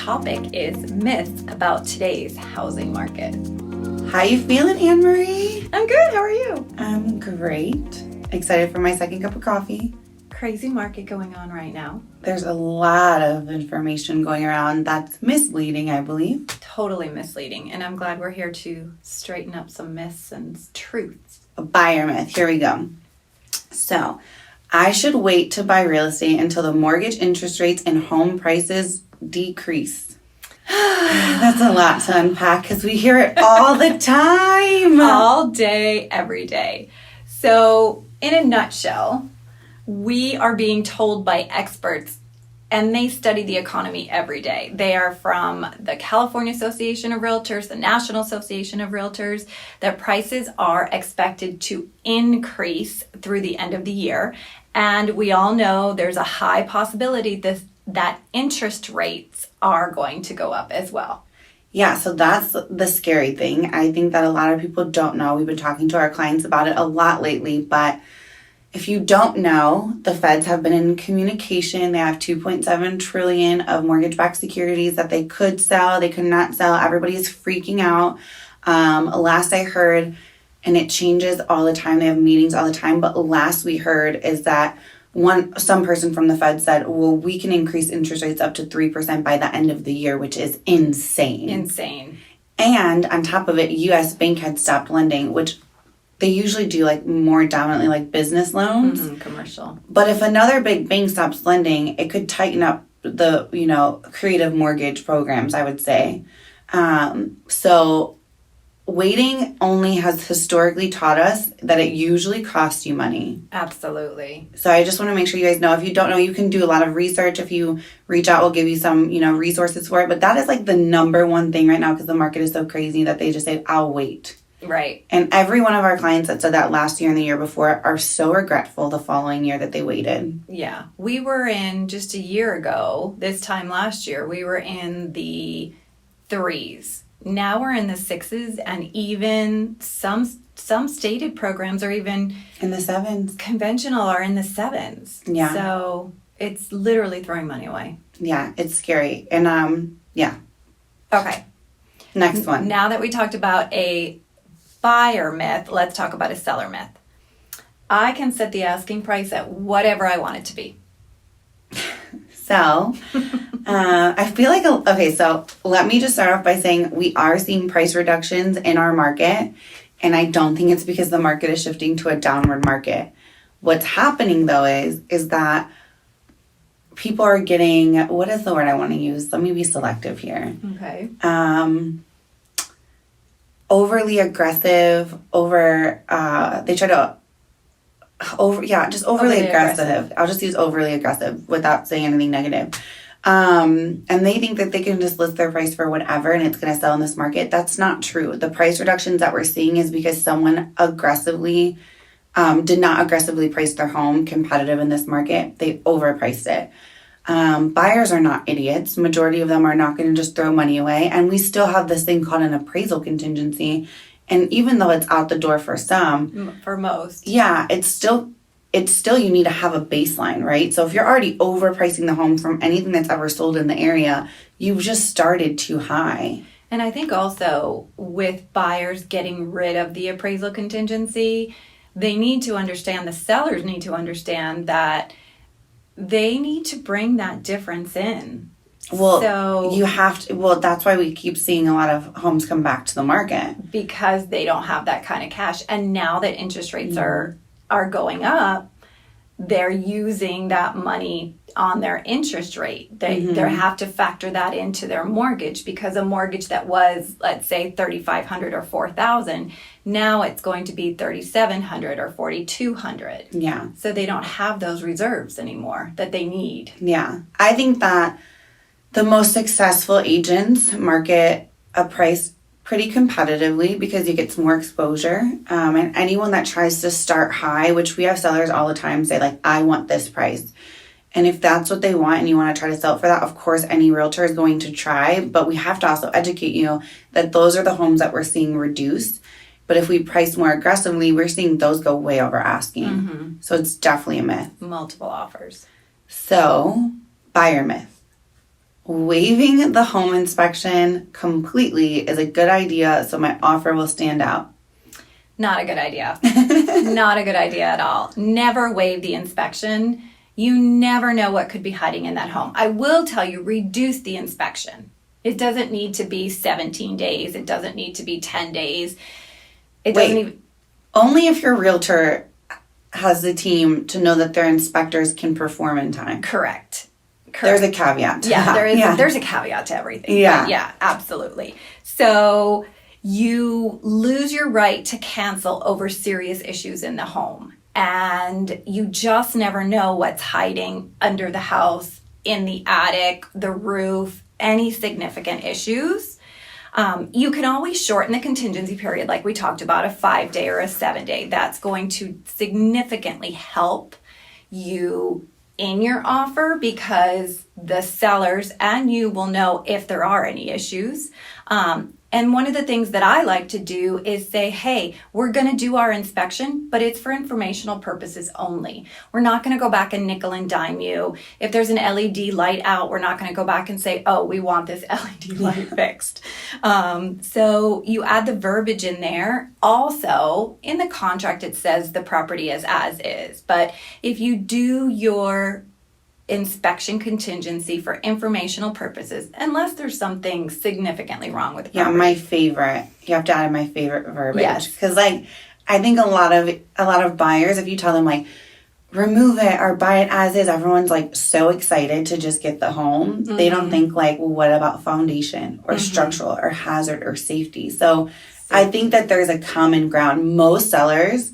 topic is myths about today's housing market. How you feeling, Anne-Marie? I'm good. How are you? I'm great. Excited for my second cup of coffee. Crazy market going on right now. There's a lot of information going around that's misleading, I believe. Totally misleading. And I'm glad we're here to straighten up some myths and truths. A buyer myth. Here we go. So, I should wait to buy real estate until the mortgage interest rates and home prices decrease. That's a lot to unpack because we hear it all the time. All day, every day. So, in a nutshell, we are being told by experts, and they study the economy every day. They are from the California Association of Realtors, the National Association of Realtors, that prices are expected to increase through the end of the year. And we all know there's a high possibility that interest rates are going to go up as well. Yeah, so that's the scary thing. I think that a lot of people don't know. We've been talking to our clients about it a lot lately, but if you don't know, the feds have been in communication. They have $2.7 trillion of mortgage-backed securities that they could sell, they could not sell. Everybody is freaking out. Last I heard, and it changes all the time, they have meetings all the time, but last we heard is that some person from the Fed said, well, we can increase interest rates up to 3% by the end of the year, which is insane. Insane. And on top of it, U.S. Bank had stopped lending, which they usually do like more dominantly like business loans. Commercial. But if another big bank stops lending, it could tighten up the, creative mortgage programs, I would say. So waiting only has historically taught us that it usually costs you money. Absolutely. So I just want to make sure you guys know, if you don't know, you can do a lot of research. If you reach out, we'll give you some, resources for it. But that is like the number one thing right now because the market is so crazy that they just say, I'll wait. Right. And every one of our clients that said that last year and the year before are so regretful the following year that they waited. Yeah. We were in just a year ago, this time last year, we were in the 3s. Now we're in the 6s, and even some stated programs are even in the 7s. Conventional are in the 7s. Yeah. So it's literally throwing money away. Yeah, it's scary. And yeah. Okay. Next one. Now that we talked about a buyer myth, let's talk about a seller myth. I can set the asking price at whatever I want it to be. So, I feel like, so let me just start off by saying we are seeing price reductions in our market, and I don't think it's because the market is shifting to a downward market. What's happening though is that people are getting, what is the word I want to use? Let me be selective here. Okay. Overly aggressive, overly aggressive. I'll just use overly aggressive without saying anything negative. And they think that they can just list their price for whatever and it's going to sell in this market. That's not true. The price reductions that we're seeing is because someone aggressively did not aggressively price their home competitive in this market. They overpriced it. Buyers are not idiots. Majority of them are not going to just throw money away. And we still have this thing called an appraisal contingency. And even though it's out the door for some, for most, yeah, it's still you need to have a baseline, right? So if you're already overpricing the home from anything that's ever sold in the area, you've just started too high. And I think also with buyers getting rid of the appraisal contingency, they need to understand, the sellers need to understand that they need to bring that difference in. Well, so you have to. Well, that's why we keep seeing a lot of homes come back to the market because they don't have that kind of cash. And now that interest rates are going up, they're using that money on their interest rate. They have to factor that into their mortgage because a mortgage that was, let's say, $3,500 or $4,000, now it's going to be $3,700 or $4,200. Yeah. So they don't have those reserves anymore that they need. Yeah, I think that the most successful agents market a price pretty competitively because you get some more exposure. And anyone that tries to start high, which we have sellers all the time say, like, I want this price. And if that's what they want and you want to try to sell it for that, of course, any realtor is going to try. But we have to also educate you that those are the homes that we're seeing reduced. But if we price more aggressively, we're seeing those go way over asking. So it's definitely a myth. Multiple offers. So, buyer myth. waiving the home inspection completely is a good idea so my offer will stand out? Not a good idea. Not a good idea at all. Never waive the inspection. You never know what could be hiding in that home. I will tell you, reduce the inspection. It doesn't need to be 17 days. It doesn't need to be 10 days. Only if your realtor has the team to know that their inspectors can perform in time. Correct. There's a caveat to that. There's a caveat to everything. Yeah. Yeah, absolutely. So you lose your right to cancel over serious issues in the home. And you just never know what's hiding under the house, in the attic, the roof, any significant issues. You can always shorten the contingency period, like we talked about, a 5-day or a 7-day. That's going to significantly help you in your offer because the sellers and you will know if there are any issues. And one of the things that I like to do is say, hey, we're going to do our inspection, but it's for informational purposes only. We're not going to go back and nickel and dime you. If there's an LED light out, we're not going to go back and say, oh, we want this LED light fixed. So you add the verbiage in there. Also, in the contract, it says the property is as is. But if you do your inspection contingency for informational purposes, unless there's something significantly wrong with the property. Yeah, my favorite. You have to add my favorite verbiage. Yes. Because I think a lot of buyers, if you tell them remove it or buy it as is, everyone's so excited to just get the home. Mm-hmm. They don't think well, what about foundation or structural or hazard or safety? So I think that there's a common ground. Most sellers,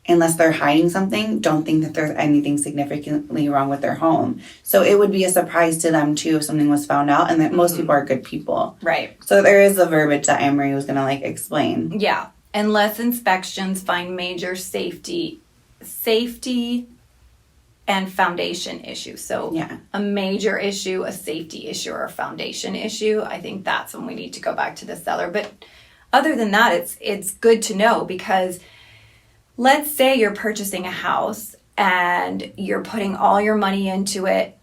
unless they're hiding something, don't think that there's anything significantly wrong with their home. So it would be a surprise to them, too, if something was found out, and that most people are good people. Right. So there is the verbiage that Anne-Marie was going to, explain. Yeah. Unless inspections find major safety and foundation issues. So a major issue, a safety issue, or a foundation issue, I think that's when we need to go back to the seller. But other than that, it's good to know because let's say you're purchasing a house and you're putting all your money into it.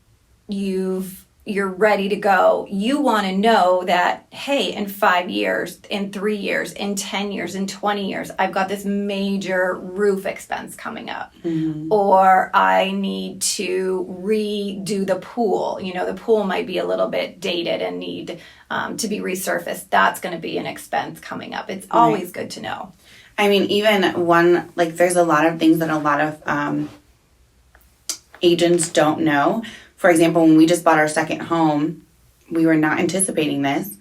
You're ready to go. You want to know that, hey, in 5 years, in 3 years, in 10 years, in 20 years, I've got this major roof expense coming up. Mm-hmm. Or I need to redo the pool. The pool might be a little bit dated and need to be resurfaced. That's going to be an expense coming up. It's always good to know. I mean, even there's a lot of things that a lot of agents don't know. For example, when we just bought our second home, we were not anticipating this,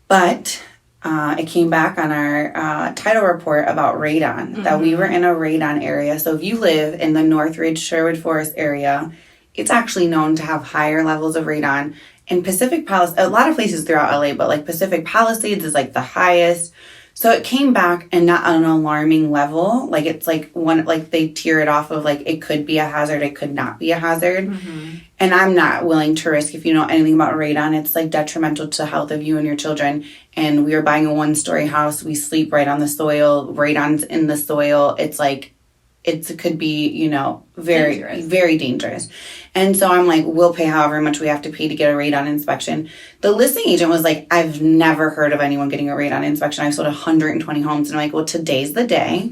but it came back on our title report about radon, that we were in a radon area. So if you live in the Northridge, Sherwood Forest area, it's actually known to have higher levels of radon. In Pacific Palisades, a lot of places throughout LA, but Pacific Palisades is the highest. So it came back and not on an alarming level. It's they tier it off of it could be a hazard, it could not be a hazard. Mm-hmm. And I'm not willing to risk, if you know anything about radon, it's detrimental to the health of you and your children. And we are buying a 1-story house. We sleep right on the soil. Radon's in the soil. It could be, very, dangerous. Very dangerous. And so I'm we'll pay however much we have to pay to get a radon inspection. The listing agent was I've never heard of anyone getting a radon inspection. I've sold 120 homes. And I'm well, today's the day.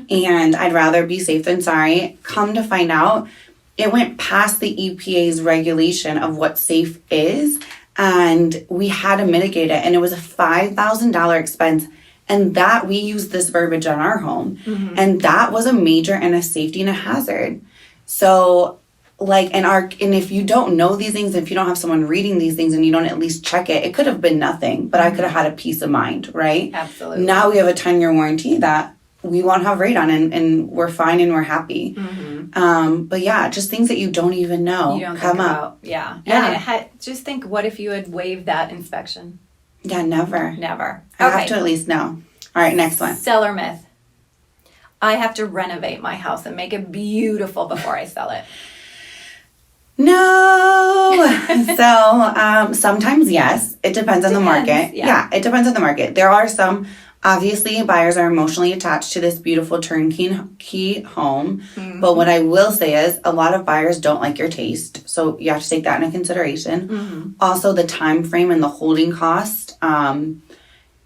And I'd rather be safe than sorry. Come to find out, it went past the EPA's regulation of what safe is. And we had to mitigate it. And it was a $5,000 expense. And that we used this verbiage on our home. Mm-hmm. And that was a major and a safety and a hazard. So and if you don't know these things, if you don't have someone reading these things and you don't at least check it, it could have been nothing, but I could have had a peace of mind, right? Absolutely. Now we have a 10-year warranty that we won't have radon and we're fine and we're happy. Mm-hmm. But yeah, just things that you don't even know come up. Yeah. And just think, what if you had waived that inspection? Yeah, never. I have to at least know. All right, next one. Seller myth. I have to renovate my house and make it beautiful before I sell it. No. So sometimes yes. It depends on the market. Yeah, it depends on the market. There are some Obviously, buyers are emotionally attached to this beautiful turnkey home. But what I will say is a lot of buyers don't like your taste. So you have to take that into consideration. Also, the time frame and the holding cost.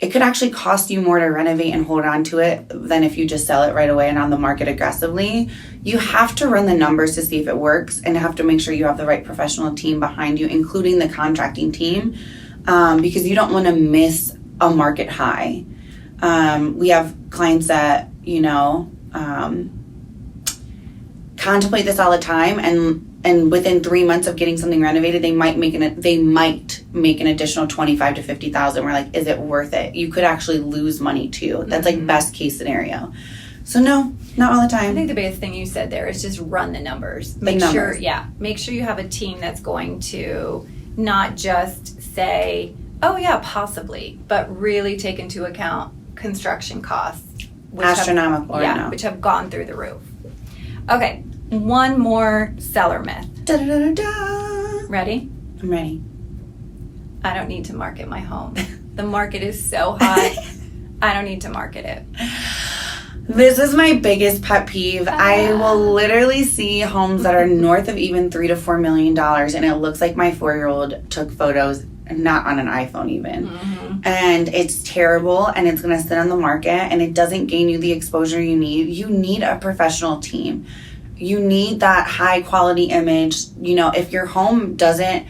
It could actually cost you more to renovate and hold on to it than if you just sell it right away and on the market aggressively. You have to run the numbers to see if it works, and have to make sure you have the right professional team behind you, including the contracting team, because you don't want to miss a market high. We have clients that, contemplate this all the time, and within 3 months of getting something renovated, they might make an additional $25,000 to $50,000. We're like, is it worth it? You could actually lose money too. That's like best case scenario. So no, not all the time. I think the biggest thing you said there is just run the numbers. Make sure you have a team that's going to not just say, oh yeah, possibly, but really take into account construction costs, which astronomical, which have gone through the roof. Okay, one more seller myth. Da-da-da-da-da. Ready? I'm ready. I don't need to market my home. The market is so hot. I don't need to market it. This is my biggest pet peeve. I will literally see homes that are north of even $3 to $4 million, and it looks like my 4-year-old took photos, not on an iPhone even. And it's terrible, and it's going to sit on the market, and it doesn't gain you the exposure you need. You need a professional team. You need that high quality image. If your home doesn't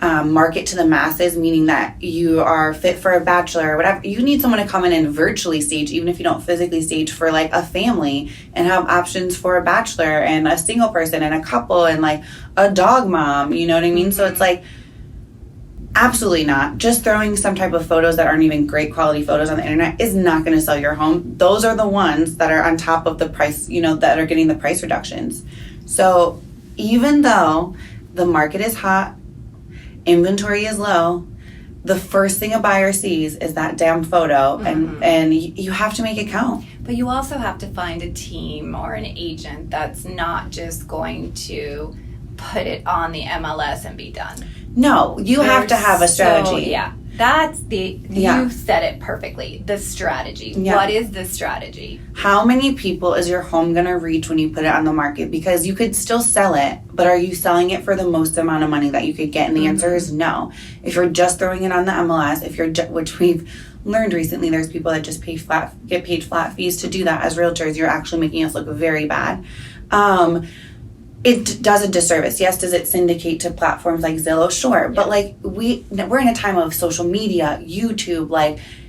market to the masses, meaning that you are fit for a bachelor or whatever, you need someone to come in and virtually stage, even if you don't physically stage, for like a family, and have options for a bachelor and a single person and a couple and like a dog mom, you know what I mean? So it's like, absolutely not. Just throwing some type of photos that aren't even great quality photos on the internet is not going to sell your home. Those are the ones that are on top of the price, that are getting the price reductions. So even though the market is hot, inventory is low, the first thing a buyer sees is that damn photo, and you have to make it count. But you also have to find a team or an agent that's not just going to put it on the MLS and be done. No, you have to have a strategy. That's you said it perfectly. The strategy. Yeah. What is the strategy? How many people is your home going to reach when you put it on the market? Because you could still sell it, but are you selling it for the most amount of money that you could get? And the answer is no. If you're just throwing it on the MLS, which we've learned recently, there's people that just get paid flat fees to do that. As realtors, you're actually making us look very bad. It does a disservice. Yes, does it syndicate to platforms like Zillow? Sure. But like we're in a time of social media, YouTube,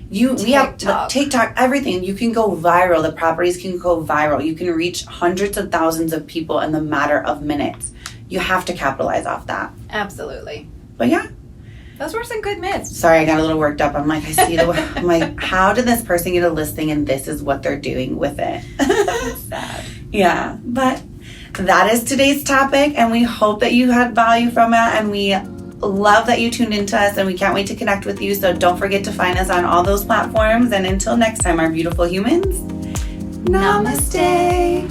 we have TikTok, everything. You can go viral. The properties can go viral. You can reach hundreds of thousands of people in the matter of minutes. You have to capitalize off that. Absolutely. But yeah. Those were some good myths. Sorry, I got a little worked up. I'm like, I'm like, how did this person get a listing and this is what they're doing with it? That's sad. Yeah, but that is today's topic, and we hope that you had value from it, and we love that you tuned into us, and we can't wait to connect with you. So don't forget to find us on all those platforms, and until next time, our beautiful humans, namaste.